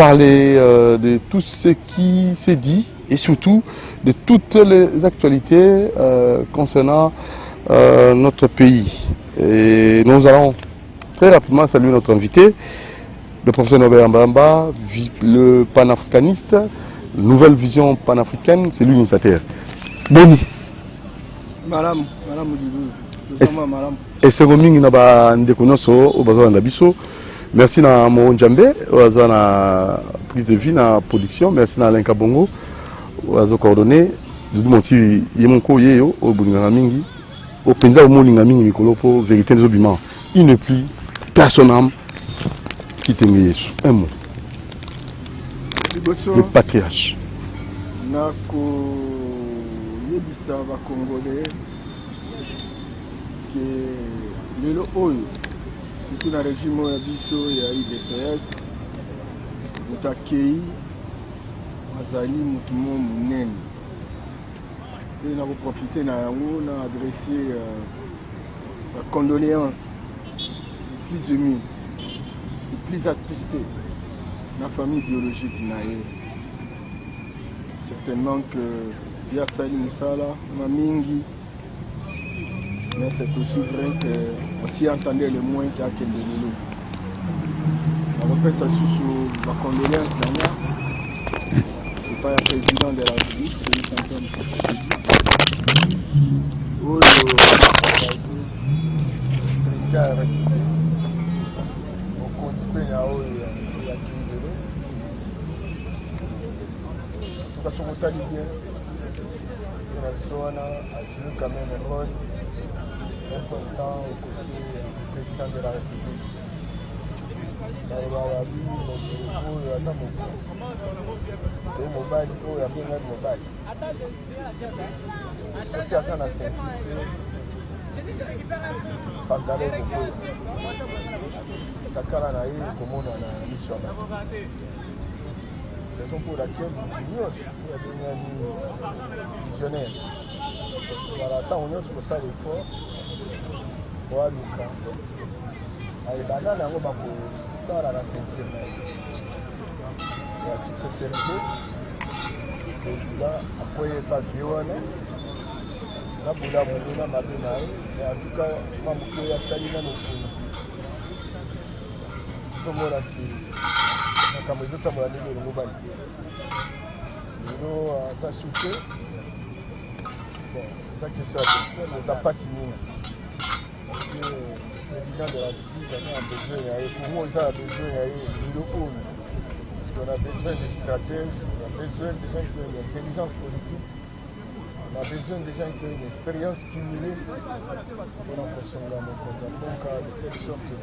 parler de tout ce qui s'est dit et surtout de toutes les actualités concernant notre pays. Et nous allons très rapidement saluer notre invité, le professeur Norbert Mbamba, le panafricaniste, nouvelle vision panafricaine, c'est lui l'initiateur. Boni. Madame et c'est comme nous avons merci à mon Djambé, à prise de vie, à production, merci à Alain Kabongo, à coordonné. Je vous dis que mon courrier au Bolingamingi, au Penza au Molingamingi, Mikolo pour vérité des obiments. Il n'est plus personne qui tenait un mot. Le patriarche. Nako yebisa ba Congolais que lelo oyo surtout na régime ya biso ya UDPS mutakei azali mutu mo munene et na profiter na yango na adresser la condoléance les plus émue, les plus attristée na famille biologique nae. Certainement que via Sali Moussala, Mamingi, mais c'est aussi vrai que aussi entendait le moins qu'il y a qu'un de l'eau. On appelle ça sous la condoléance d'Anna. C'est pas le président de la République, c'est le champion de Tshisekedi. Oui, le président de la République. On continue à y a en tout cas, son Italien, a joué quand même un rôle important au côté du président de la République. Raison pour laquelle nous sommes visionnaires. Voilà, tant on a fait ça l'effort, voilà, Lucas. Et là, on va ça à la ceinture. Il y a toute cette série de président, après, pas violé. Là, pour la bonne, ma bénaï. Et en tout cas, moi, je vais saluer nos policiers. Tout le monde a qui. Comme les autres, on a dit le mobile. Nous, ça soutient. Bon, ça qui est sur la question, mais ça passe mine. Parce que le président de la République a besoin, pour moi, il a besoin de parce qu'on a besoin des stratèges, on a besoin des gens qui ont une intelligence politique, on a besoin des gens qui ont une expérience cumulée pour la consolider mon compte. Donc, de telle sorte que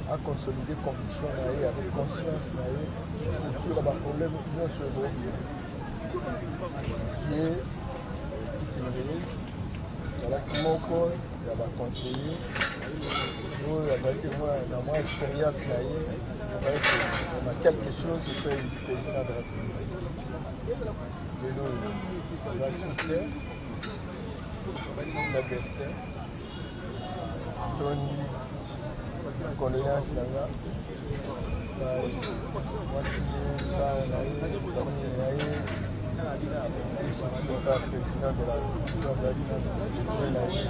à consolider conviction avec conscience autour de problème non seulement qui est voilà qui moko il y a des conseillers dans mon expérience on a quelque chose pour le président de la République de nous la soutien la destin Tony condoléances nanga mwasi na ye famille na ye le président de la République azali na besoin na ye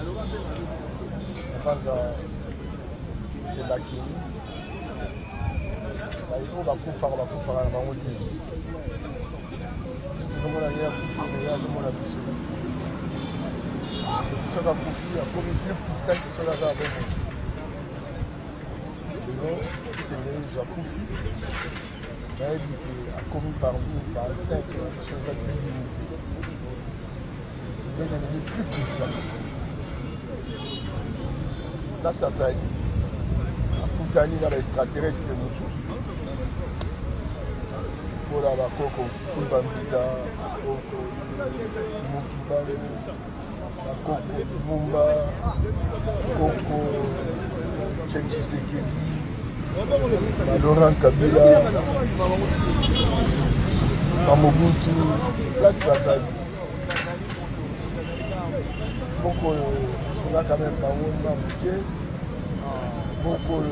afaza ebakeli oyo bakufaka na bango te ozomona ye akufi me azomona biso soki akufi akomi plus puissant que soki aza avec nous. Jakoufi, a commis parmi par 5 choses à diviniser. Il est devenu plus puissant. Là, ça y est. À Koutani, dans l'extraterrestre, pour la Coco, Kumbambita, Coco, Sumukibale, Coco, Mumba, Coco, Tshisekedi. Laurent Kabila, Mobutu, place Brazzaville. Beaucoup sont là quand même dans le monde. Beaucoup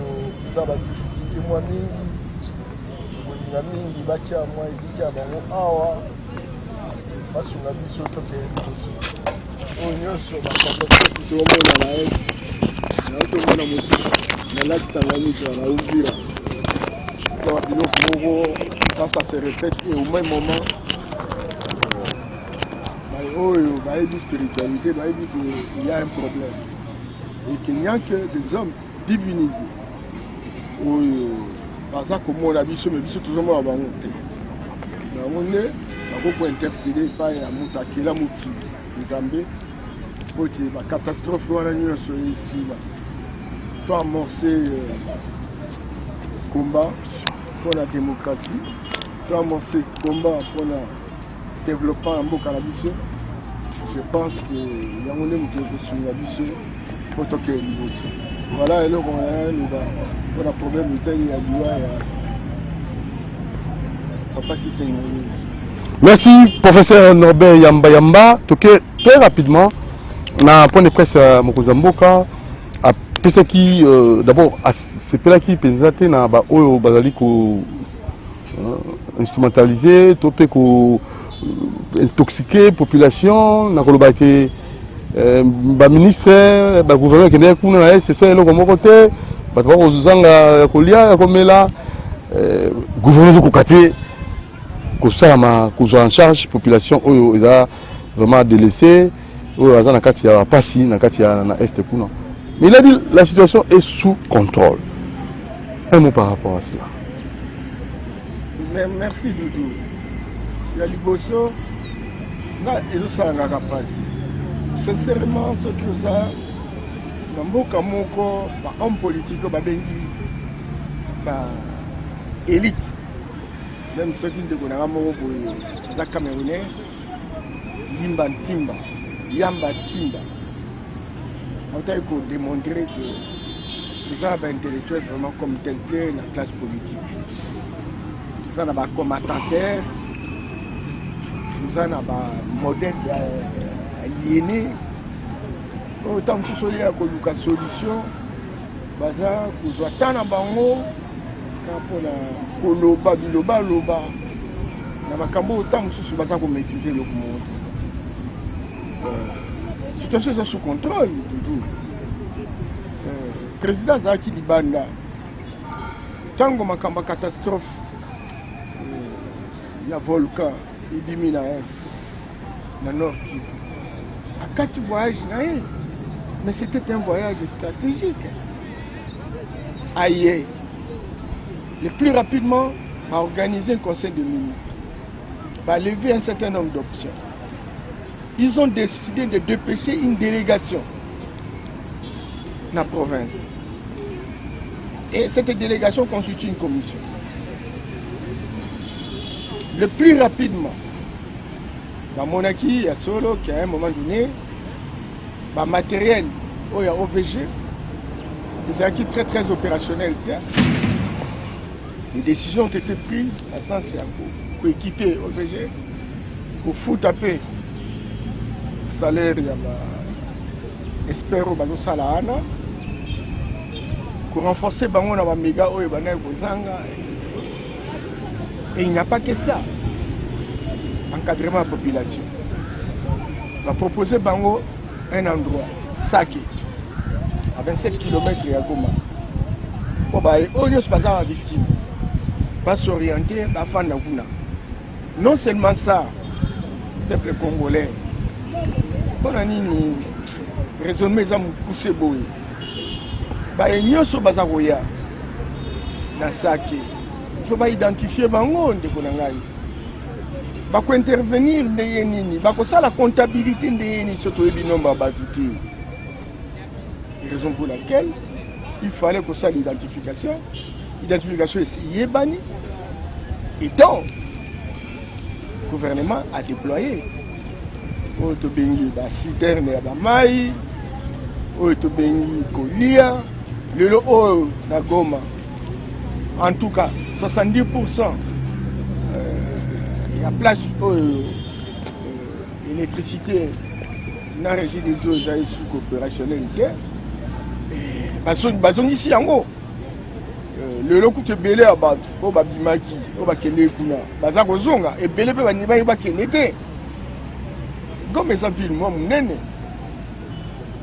ça va difficulté moi mingi. basunga mingi batia mwa eliki ya bango awa basunga biso tokende liboso oyo nyonso bakatastrofe toomona na este naotomona mosusu na laki Tanganyika na Uvira eza babiloko moko quand ça se répète et au même moment oyo bayebi spiritualité bayebi qu'il y a un problème et qu'il n'y a que des hommes divinisés oyo baza komona biso me biso tozomona bango te bango nde bakoko intercéder epai ya moto akela mokili nzambe po ete bacatastrophe wana nyonso esila to amorce combat mpona démocratie to amorce combat mpona développement ya mboka na biso. Je pense que yango nde moto ekosunga biso po tokende liboso. Voilà eloko naloba mpona problème etali ya liwa ya papa Kitengeli. Merci professeur Norbert Yamba Yamba. Très rapidement, na point de presse à Mokozamboka, à Pesaki, d'abord, c'est pas là qui pensait na ba oyo bazali ko instrumentaliser, topé ko intoxiquer population, na koloba été ba ministre, ba gouverneur qui n'est kuna na c'est ça eloko moko te, ba ba kozanga kolia ya komela, gouverneur ko kate kozama kozwa en charge population oyo eza vraiment délaissée oyo aza na kati ya pasi na kati ya na est kuna. Mais il a dit la situation est sous contrôle. Un mot par rapport à cela. Merci Doudou. Ya liboso na ezosalanga pasi. Sincèrement ce que ça na mboka moko ba homme politique babengi ba élite. Même ceux qui ne connaissent pas les Camerounais, Yamba Timba. On a démontré que tout ça va intellectuel vraiment comme tel que la classe politique. Tout ça n'a pas commentateur, tout ça n'a pas modèle aliéné. Autant que ce soit une solution, baza kuzwa tana bango. Koloba biloba loba na makambo autant que baza ko maîtriser le monde. Situation est sous contrôle toujours. Président Zaki Libanda tango makamba catastrophe ya volcan ebimi na est na nord Kivu. À 4 voyages mais c'était un voyage stratégique. Aïe. Le plus rapidement, à organiser un conseil de ministres, à lever un certain nombre d'options. Ils ont décidé de dépêcher une délégation dans la province. Et cette délégation constitue une commission. Le plus rapidement, la monarchie, à Solo, qui à un moment donné, le matériel, il y a OVG, des acquis très très opérationnels. Les décisions ont été prises à sens pour équiper OVG, pour foutre un peu le salaire, espère au Salahana, pour renforcer les méga et il n'y a pas que ça. Encadrement de la population. On va proposer Bango un endroit, Sake, à 27 km de Goma. On ne se passe pas victime. Pas s'orienter, pas faire Naguna. Non seulement ça, le peuple congolais, on a dit raisonnement ça poussé boy. Bah il so bazaroya na Sake. Il faut pas identifier bango de konangai. Ba ko intervenir ndenge nini, ba ko ça la comptabilité ndenge ni surtout binomba batuti. Raison pour laquelle il fallait que ça l'identification. L'identification est bannie. Et donc, le gouvernement a déployé. Otobengi ba citerne ya ba mai, otobengi kolia, le o na Goma. En tout cas, 70% la place l'électricité na régie des eaux sous opérationnalité. Bazon ici en haut. lelo kutu ebele ya bato oyo babimaki oyo bakende kuna baza kozonga ebele mpe banibaki bakende te. Goma eza ville mwa monene,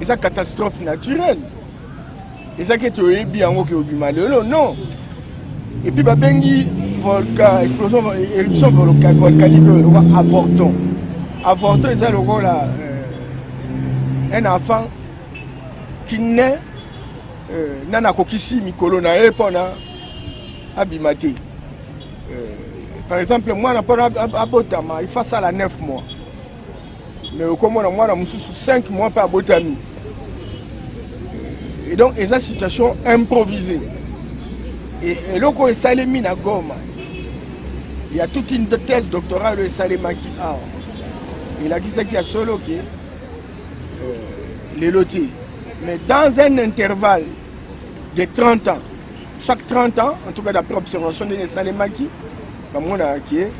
eza catastrophe naturelle, ezaki ete oyebi yango ke obima lelo non. Et puis babengi volcan, explosion, éruption volcanique lokola avorton. Avorton eza lokola un enfant qui naît nana kokisi mikolo na ye mpona abima te. Par exemple mwana mpona abotama il faut asala 9 mois, mais okomona mwana mosusu 5 mois mpe abotami. Et donc eza situation improvisée. Et loko esalemi na Goma, il y a toute une thèse doctorale esalemaki awa. Il a dit ça qui a solo qui les lotis. Mais dans un intervalle de 30 ans, chaque 30 ans, en tout cas d'après observation de Salemaki, on a qui est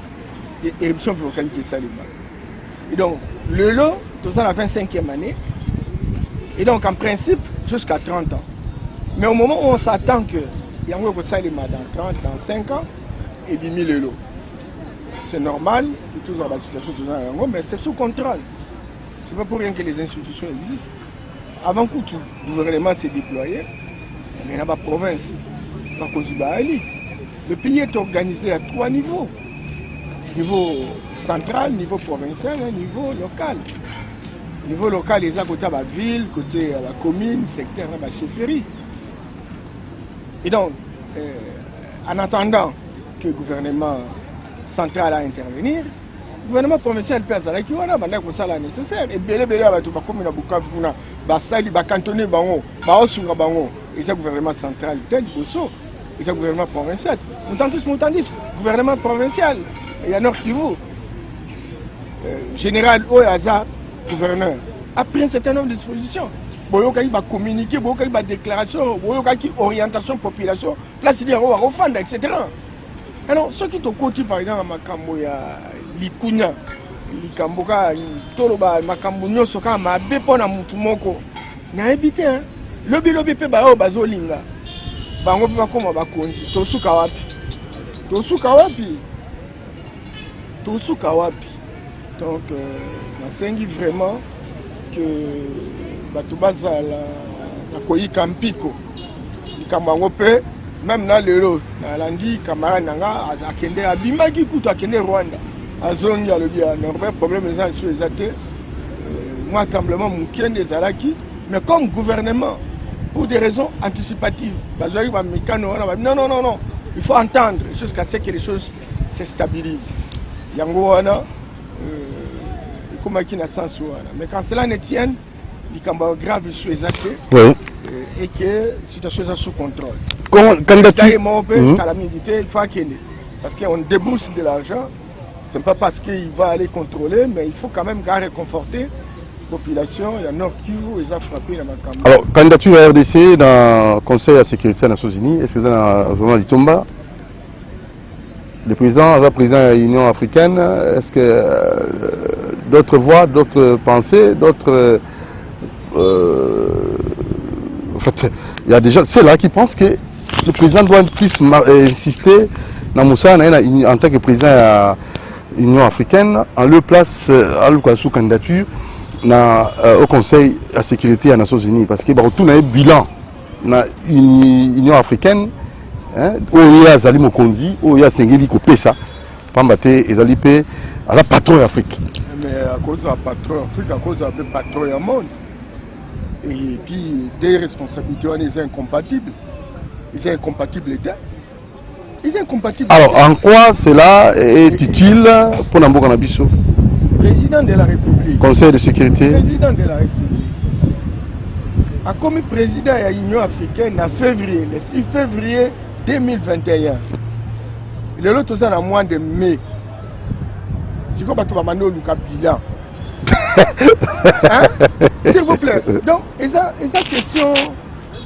éruption volcanique de Salema. Et donc, le lot, tout ça, la 25e année. Et donc, en principe, jusqu'à 30 ans. Mais au moment où on s'attend que il y a un peu Salema dans 30, dans 5 ans, et bien le lot. C'est normal que tout ça, la situation, tout ça, mais c'est sous contrôle. Ce n'est pas pour rien que les institutions existent. Avant que tout le gouvernement s'est déployé, il y a la province, le pays est organisé à 3 niveaux. Niveau central, niveau provincial et niveau local. Niveau local, les côté de la ville, côté de la commune, secteur de la chefferie. Et donc, en attendant que le gouvernement central a intervenir, le gouvernement provincial peut faire ça nécessaire. Et bien, comme na Bukavu, basali bakantonné bango, baosunga bango, et ça gouvernement central tel bosso, et ça gouvernement provincial. Moutandis, gouvernement provincial, il y a Nord Kivu. Général Oyaza, gouverneur, a pris un certain nombre de dispositions. Boyoka va communiquer, boyoka va déclaration, boyoka qui orientation population, place il y a refanda, etc. Alors, ceux qui te côté par exemple à Makambo ya Likunya, Likamboka, Toloba, Makambo Nyosoka, ma bepona mutumoko, na habité, hein. Lobi pe bao bazolinga, bango pe bakoma bakonzi, tosuka wapi, tosuka wapi, tosuka wapi. Donc, nasengi vraiment que batubaza la koyika mpiko, likambango pe. Même dans le lot, dans l'andi, camarade Nanga, Akende, Abimaki, Kouta, Akende, Rwanda. À zone, il y a le bien, le problème est sur les athées. Moi, tremblement, mon kien des Alaki. Mais comme gouvernement, pour des raisons anticipatives, non. Il faut entendre jusqu'à ce que les choses se stabilisent. Yango, comme qui n'a sens. Mais quand cela ne tienne, il y a grave sur les athées. Oui. Et que la situation est sous contrôle. Il faut qu'il parce qu'on débourse de l'argent, ce n'est pas parce qu'il va aller contrôler, mais il faut quand même réconforter la population. Il y a Nord Kivu, ils ont frappé dans ma campagne. Alors, candidature à RDC dans le Conseil de sécurité des Nations Unies, est-ce que vous avez vraiment dit Tomba? Le président de l'Union africaine, est-ce que d'autres voix, d'autres pensées, d'autres. En fait, il y a déjà ceux-là qui pensent que le président doit plus insister dans Moussa en tant que président de l'Union africaine, en leur place sous candidature au Conseil de la sécurité des Nations Unies. Parce qu'il y a un bilan dans l'Union africaine, où il y a Zali Mokondi, où il y a Sengeli Kopesa, Pambate et Zali P, à la patron d'Afrique. Mais à cause de la patron d'Afrique, à cause de la patron du monde. Et puis des responsabilités, ils sont incompatibles. Ils sont incompatibles l'État. Ils sont incompatibles. Alors en quoi cela est utile pour Nambo Kanabiso? Président de la République. Conseil de sécurité. Président de la République. A comme président de l'Union africaine en février, le 6 février 2021. Le lot est en mois de mai. C'est comme tu vas demander au bilan. Hein? S'il vous plaît. Donc, et ça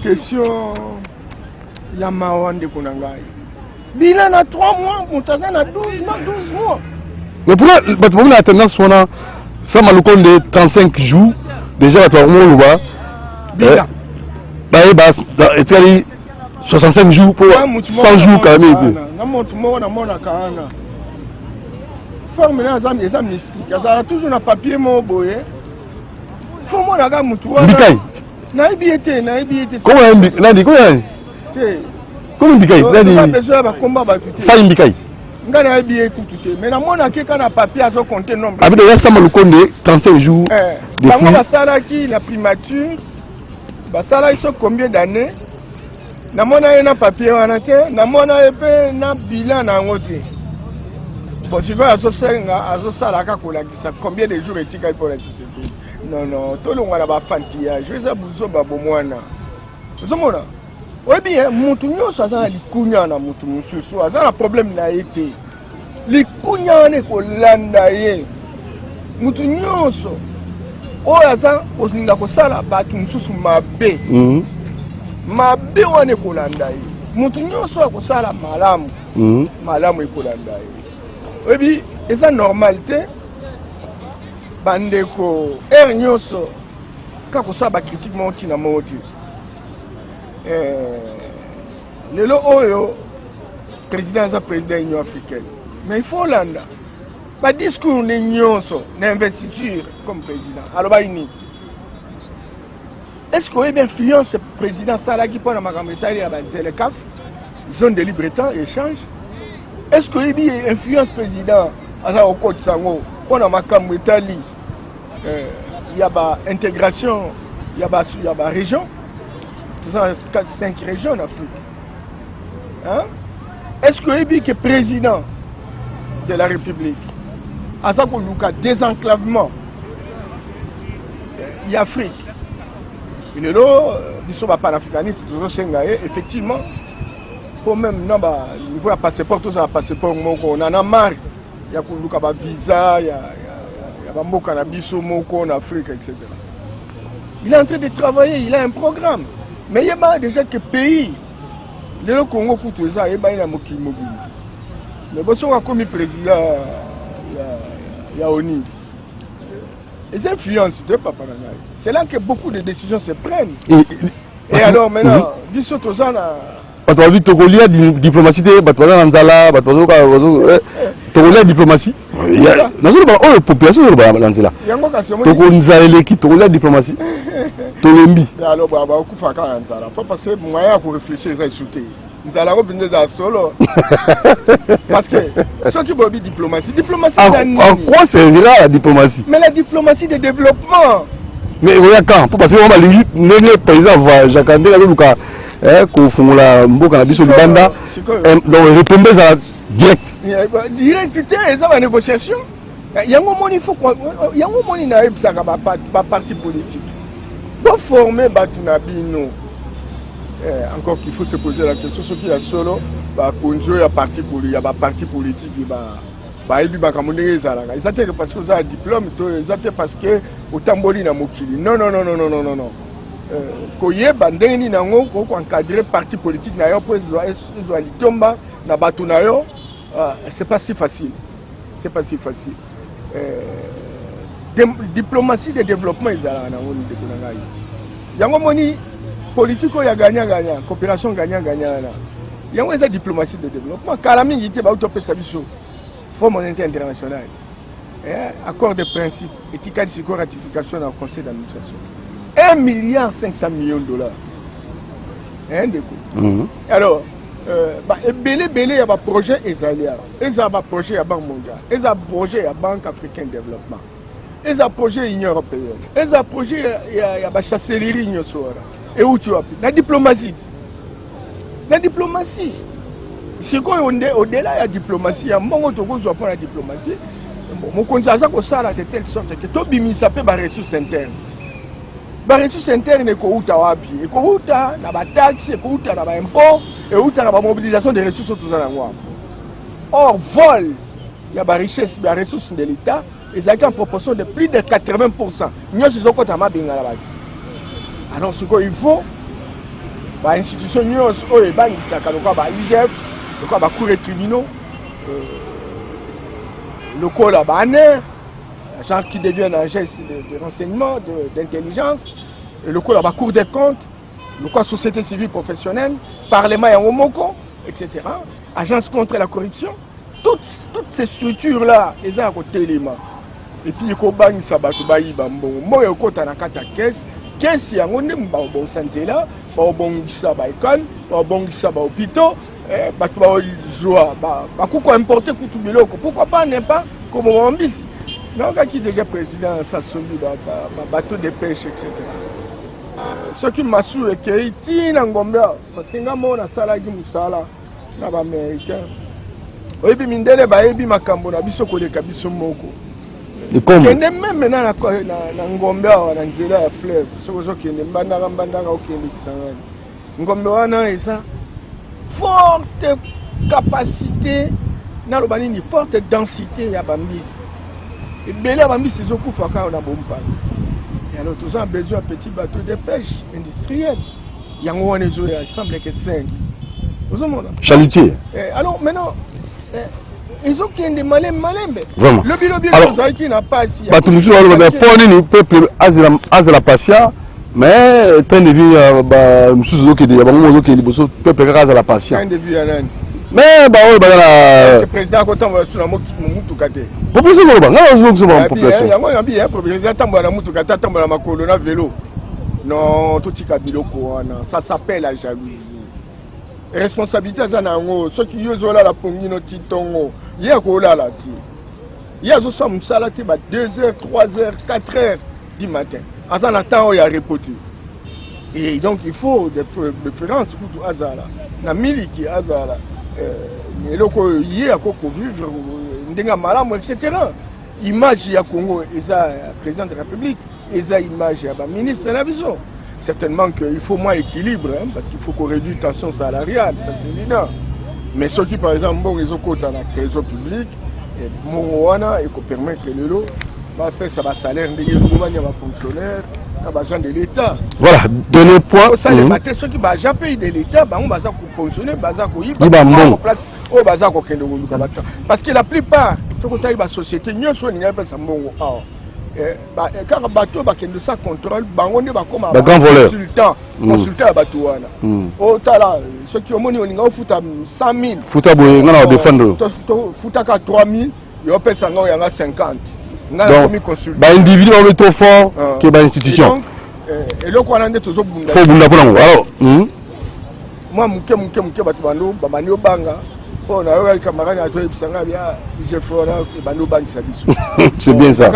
question Yamawan de Konangai. Bilan à 3 mois, Moutazan à 12 mois. Mais pourquoi la tendance, on a ça malocon de 35 jours, déjà à 3 mois, bilan. 65 jours pour 100 jours quand même. Forme les amnistiques. Il y a toujours un papier mon boy. Faut moi la gamme tout. Naïbiété. Comment on dit comment Bikai? Faïm Bikai. Mais na mona ke kana papier azo compter nombre. Abi de ça le compte 35 jours. Bango basala ki la primature. Basala iso combien d'années? Na mona na papier wana te, na mona epe na bilan na ngote. Bon si va azo sala ka kolakisa combien de jours etika pour la Tshisekedi. Non, tout le monde a ba fantillage. Je sais buzo ba bomwana. Zomona. Oui bien, mutu nyonso aza likunya na mutu mususu, aza na problème na été. Likunya ne kolanda ye. Mutu nyonso oyo aza kozinga kosala bato mususu mabe. Mabe wane kolanda ye. Mutu nyonso akosala malamu. Malamu ekolanda ye. Oui bien, eza normalité. Bandeko nyonso ka kosala ba critique monti na moti. Lelo oyo président est président de l'Union africaine. Mais il faut l'anda. Pas discours de nyonso, d'investiture comme président. Alors est-ce qu'on a influence le président Salaki pour la Magametaï à Zelekaf, zone de libre-temps et échange? Est-ce qu'on a influence le président à au Côte Sango pour la Magametaï? Il y a intégration, il y a région. 4-5 régions en Afrique. Hein? Est-ce que le président de la République a ça un désenclavement en Afrique? Il est là, il sont panafricanistes, effectivement, pour même il faut un passeport, tout ça, passeport, on en a marre. Il y a un visa, il y a un cannabis en Afrique, etc. Il est en train de travailler, il a un programme. Mais il y a déjà que pays, le Congo tout ça, il y a un mobile. Mais si on a commis président, il y a ONU. Les influences de Papa Nanaï. C'est là que beaucoup de décisions se prennent. Et alors maintenant, vu ce que ça, tu as vu Togolia diplomatie, tu as diplomatie. La population de la Togolia diplomatie. Tolembi. Alors, parce que moyen pour réfléchir, c'est sauter. Nous allons revenir solo. Parce que ceux qui ont diplomatie, en quoi servira la diplomatie? Mais la diplomatie de développement. Mais regarde quand, parce que on va les paysans voient Jacques André qu'on fait la mboka na biso Libanda, donc retombez à direct. Direct, putain, ça va négociation. Il y a un moment il faut il y a un moment il n'arrive pas parti politique. Pour former Batunabino, encore qu'il faut se poser la question, ce qui est solo, il y a parti politique, ils étaient parce que vous avez un diplôme, ils étaient parce que au tamboli na mokili. Non. Koye bandeni nango ko encadrer parti politique na yo pour ils litomba na batu na yo, c'est pas si facile. Diplomatie de développement ezala na ngoni de konangai. Yango moni politique ya gagnant, coopération gagnant. Yango eza diplomatie de développement. Kala mingi te ba utopesa biso. Fonds monétaire international. Accord de principe, éthique de ratification dans le conseil d'administration. 1,5 milliard de dollars. Alors, belé, il y a un projet israélien, il y a un projet à la Banque mondiale, il y a un projet à la Banque africaine de développement, il y a un projet à l'Union européenne, il y a un projet à la chancellerie. Et où tu as pu? La diplomatie. C'est quoi au-delà de la diplomatie? Il y a un moment où tu as la diplomatie. Mon conseil, c'est ça de telle sorte que tu as des ressources internes. Les ressources internes sont kouta wapi, kouta na ba taxes, kouta na ba impôts, et kouta na ba mobilisation des ressources tout ça là. Or vol, il y a ba richesse, ba ressources de l'État, ils ont en proportion de plus de 80%. Nous sommes au ma binga là. Alors ce qu'il faut, ba institution nous au banque ça ka ba IGF, ko ba cour et tribunaux, le col à banner. Gens qui deviennent agents de renseignement, d'intelligence, et le coup là-bas, Cour des comptes, la société civile professionnelle, Parlement et Omoko, etc. Agence contre la corruption. Toutes ces structures-là, elles ont à côté les mains. Et puis, il y a des gens qui ont des caisse. Qu'est-ce qu'il y a bon santé là, bon ça va école, bon ça va hôpital, pourquoi importer tout le monde, pourquoi pas n'est pas comme on dit. Donc qui déjà président ça soumis bateau de pêche etc. Ce qui m'a su est que itina ngomba parce que ngamo na sala gi musala na ba américain. Oyebi mindele ba yebi makambo na biso koleka biso moko. Et comme même maintenant na ngombe na nzela ya fleuve sozo kende mbandaka okende kisangani ngombe wana eza forte capacité na lobani ni forte densité ya bambisi ebele ya bambisi ezokufa kaka na bompaka et alors tous ont besoin de petits bateaux de pêche industriels yango wana ezoya semble que 5 ozomona chalutier alors maintenant ils ont qui des malembe. Vraiment. Le qui n'a pas si. Bah tout le monde pour ni peuple azela patient mais train de vie bah monsieur qui dit bah moi qui dit peuple azela patient. Train de vie anan. Mais bah le président quand on va sur la mutu kate. Population ko ba ngalo zo ba population. Yango na bien président tambola mutu kate tambola makolo na vélo. Non tout tika biloko wana ça s'appelle la jalousie. Responsabilité zanango ceux qui yozola la pongino titongo yekola la ti yazo so musala ti ba 2h 3h 4h du matin azana temps ya reporter et donc il faut des préférences pour azala na miliki azala eloko yé akoko vivre ndenga malamu etc. Image ya Congo eza président de la République eza image ya ba ministre na biso. Certainement qu'il faut moins équilibre, hein, parce qu'il faut qu'on réduise la tension salariale, ça c'est évident. Mais ceux qui, par exemple, bon, ils ont côté dans la trésor public, et Moana, et qu'on permettre le lot, ça va salaire, il y a des fonctionnaires, des gens de l'État. Voilà, donner point. Ça, les matés, ceux qui vont jamais payer de l'État, on va fonctionner, parce que la plupart, ceux qui ont la société, nous sommes quand bateau bakende ça contrôle bango ne bakoma consultant consultant ya bato wana o tala ceux qui omoni oninga ofuta 100 000 futa boye ngana défendre futa ka 3 000 yo pesa ngo yanga 50 ngana komi consultant ba individu ba trop fort que ba institution et le ko nande tozo bunda faut bunda pona alors moi muke bato bando ba mani obanga. Oh, on a eu camarade à jouer c'est bien ça.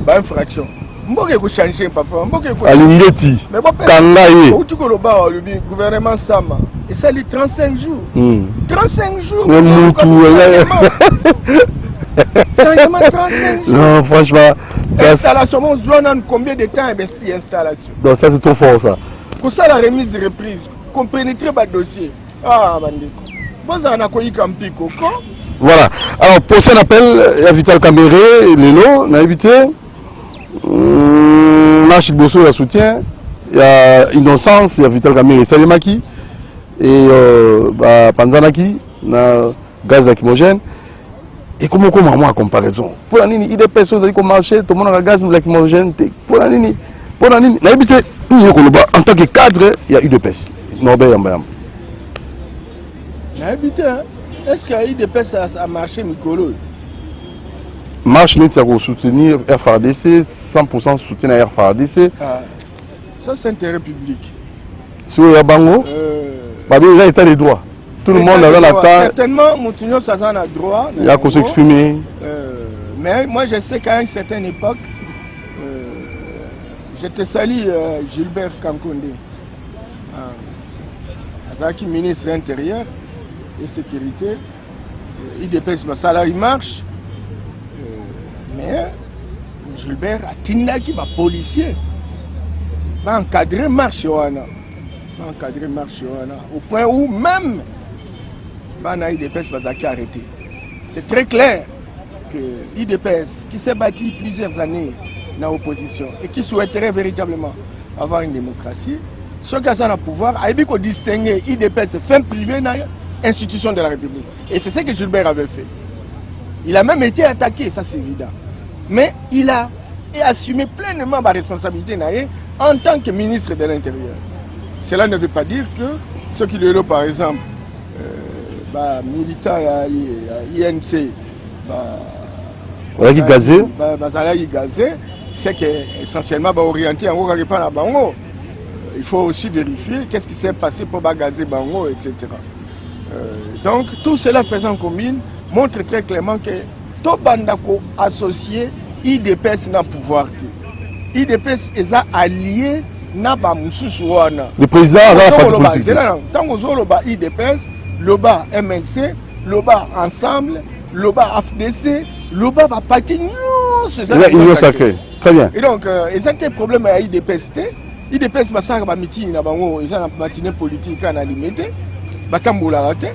Infraction. Changer papa. Alingeti. Kangaye. Gouvernement Sama. Et ça les 35 jours. 35 jours. Changement 35 jours. Non, franchement. Installation, on combien de temps investi installation? Donc ça c'est trop fort ça. Pour ça la remise et reprise. Comprenez très bas dossier. Ah, Mandeko. Voilà. Alors, pour ce appel, il y a Vital Kamere, Lelo, on a évité. Nachid Bosso, il y a soutien. Il y a Innocence, il y a Vital Kamere, Salimaki. Et Panzanaki, il y a gaz lacrymogène. Et comment moi en comparaison? Pour la nini, il y a des personnes qui marché, tout le monde a gaz lacrymogène. Pour la nini, on a évité. En tant que cadre, il y a eu de peste. Norbert Yambayam. Est-ce qu'il y a eu des pestes à marcher Mikolo? Marche net pour soutenir RFARDC, 100% soutien à RFARDC. Ça c'est intérêt public. Sur Yabango, déjà état des droits. Tout le monde a la temps. Certainement, Moutinho ça a droit. Il y a qu'on s'exprimer. Mais moi je sais qu'à une certaine époque, je te salue Gilbert Kankonde, Azaki ministre intérieur et sécurité. IDPS, ma salarié marche, mais Gilbert a Tindaki, ma policier, va encadrer marche au point où même IDPS va arrêté. C'est très clair que IDPS, qui s'est bâti plusieurs années dans l'opposition et qui souhaiterait véritablement avoir une démocratie, ceux qui ont le pouvoir, il faut distinguer IDPS, fin privée, dans l'institution de la République. Et c'est ce que Gilbert avait fait. Il a même été attaqué, ça c'est évident. Mais il a et assumer pleinement ma responsabilité en tant que ministre de l'Intérieur. Cela ne veut pas dire que ceux qui le par exemple, militaires à INC, c'est qu'essentiellement orienté en haut, il faut aussi vérifier qu'est-ce qui s'est passé pour gazer Bango, etc. Donc tout cela faisant commune montre très clairement que tout bandako associé IDPS n'a pouvoir. IDPS est allié n'a pas moussouana. Le président a la partie politique. Tant que vous avez IDPS, l'OBA MNC, l'OBA Ensemble, l'OBA AFDC, l'OBA va partir. C'est ça. L'union sacrée. Très bien. Et donc, exactement le problème à IDPS. IDPS va faire un meeting, ils ont une matinée politique à limité. Batambola raté.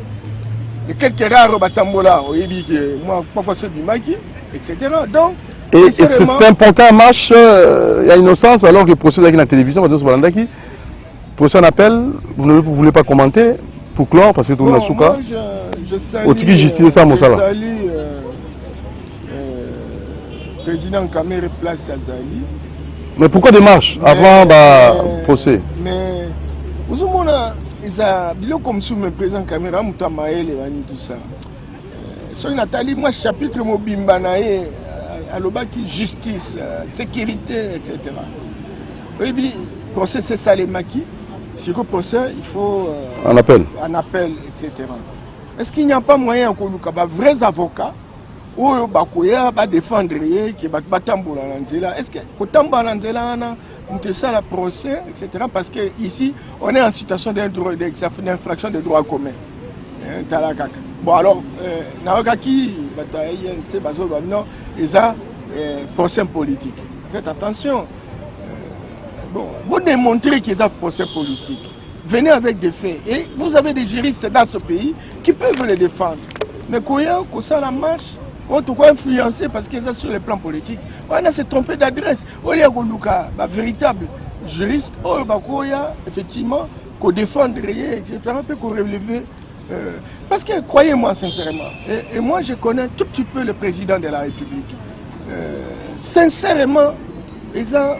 Les quelques rares Batambola, il dit que moi, pas ceux du Maki, etc. Donc, et c'est important, marche, il y a innocence, alors que le procès dans la télévision, le procès en appel, vous ne voulez pas commenter pour clore, parce que tout le monde a souka. Je salue, justice ça, mon salaire. Président Kamere Place Azali. Mais pourquoi des marches avant le procès? Mais, vous avez comme sous le président Kamere, tout ça. Sur Nathalie, moi, chapitre Mobimbanae, alobaki justice, sécurité, etc. Oui, puis, procès c'est ça les maquis. Si le procès, il faut un appel, etc. Est-ce qu'il n'y a pas moyen qu'on ait des vrais avocats ou qui défendre qui batambola nanzela? Est-ce que kotamba nanzela on ça le procès, etc. Parce que ici, on est en situation d'infraction de droit commun. Bon alors, Naokaki, ils ont procès politique. Faites attention. Bon, vous démontrez qu'ils ont procès politique. Venez avec des faits. Et vous avez des juristes dans ce pays qui peuvent les défendre. Mais quand ça la marche, on te croit influencer parce qu'ils sont sur le plan politique. On a se trompé d'adresse. On y a un véritable juriste. Effectivement, qu'on défendre, etc. Qu'on relever. Parce que croyez-moi sincèrement, et moi je connais un tout petit peu le président de la République. Sincèrement, ils ont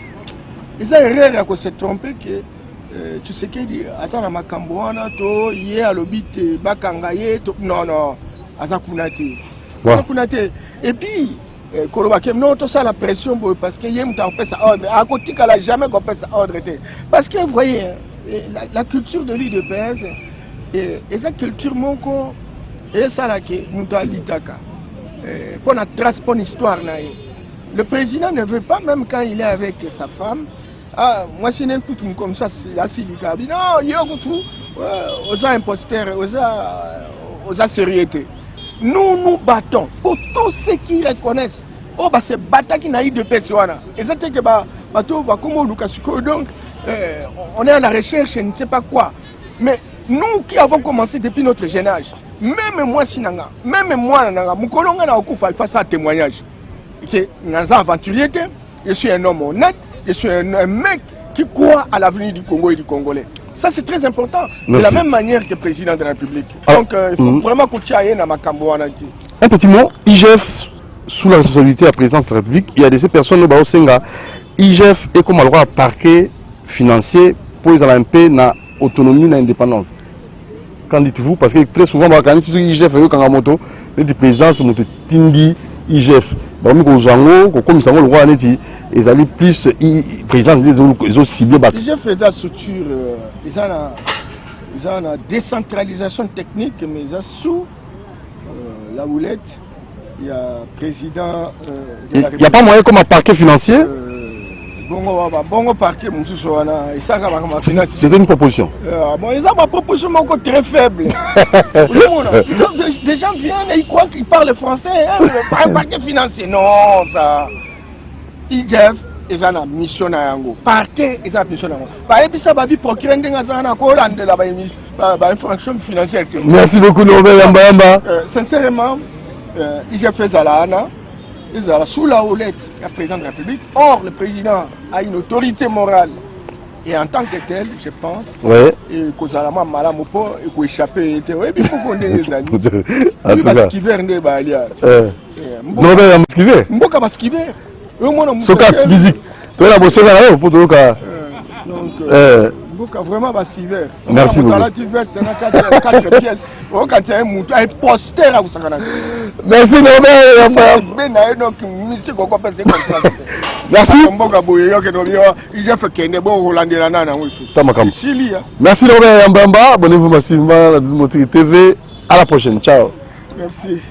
erreur à se tromper que tu sais qu'il dit Azana Makamboana, to yé à l'obité, Bakangaye, non, Azakunate. Et puis, non, tout ça la pression parce que yé m'a fait ça ordre. À côté qu'elle n'a jamais fait ça ordre. Parce que vous voyez, la culture de l'IDPS, et cette culture moko et ça là que nous doit l'itaka pour notre trace pour l'histoire le président ne veut pas même quand il est avec sa femme moi si n'écoute comme ça c'est assez non il y a tout aux imposteurs aux sérieuxité nous battons pour tous ceux qui reconnaissent c'est bata qui n'a eu de personne et c'est que donc on est à la recherche je ne sais pas quoi mais nous qui avons commencé depuis notre jeune âge, même moi, il faut ça témoignage. Aventurier, je suis un homme honnête, je suis un mec qui croit à l'avenir du Congo et du Congolais. Ça, c'est très important. Merci. De la même manière que le président de la République. Donc, il faut vraiment que tu ailles dans ma Cambo. Un petit mot, IGF, sous la responsabilité de la présidence de la République, il y a des personnes au Senga. IGF est comme le droit à parquet financier pour les avoir un peu dans autonomie et indépendance. Qu'en dites-vous? Parce que très souvent, quand si IGF est quand moto, le président c'est monté Tindi IGF. Comme ils ont le roi ils allaient plus président des autres ciblés. IGF est la structure, ils ont la décentralisation technique, mais ils ont sous la houlette, il y a président. Il n'y a pas moyen comme un parquet financier. Bon parquet, c'était une proposition. Bon, ils ont une proposition encore très faible. Des gens viennent et ils croient qu'ils parlent français. Un parquet financier. Non, ça. IGF, ils ont une mission. Parquet, ils ont une mission. Par exemple, ça va bien procurer une infraction financière. Merci beaucoup, Norbert Yamba. Sincèrement, IGF fait ça là. Sous la houlette du président de la République. Or, le président a une autorité morale. Et en tant que tel, je pense, et que ça a mal et qu'il échappe. Et puis, il faut qu'on ait des amis. Il va esquiver. Sokat, musique. Tu es là pour ça, pour tout cas. Donc, vraiment, merci beaucoup. Quatre pièces. Quand tu as un poster à vous. Merci, Norbert. Merci. Merci, Norbert Mbamba. Abonnez-vous massivement à la Montée TV. À la prochaine. Ciao. Merci.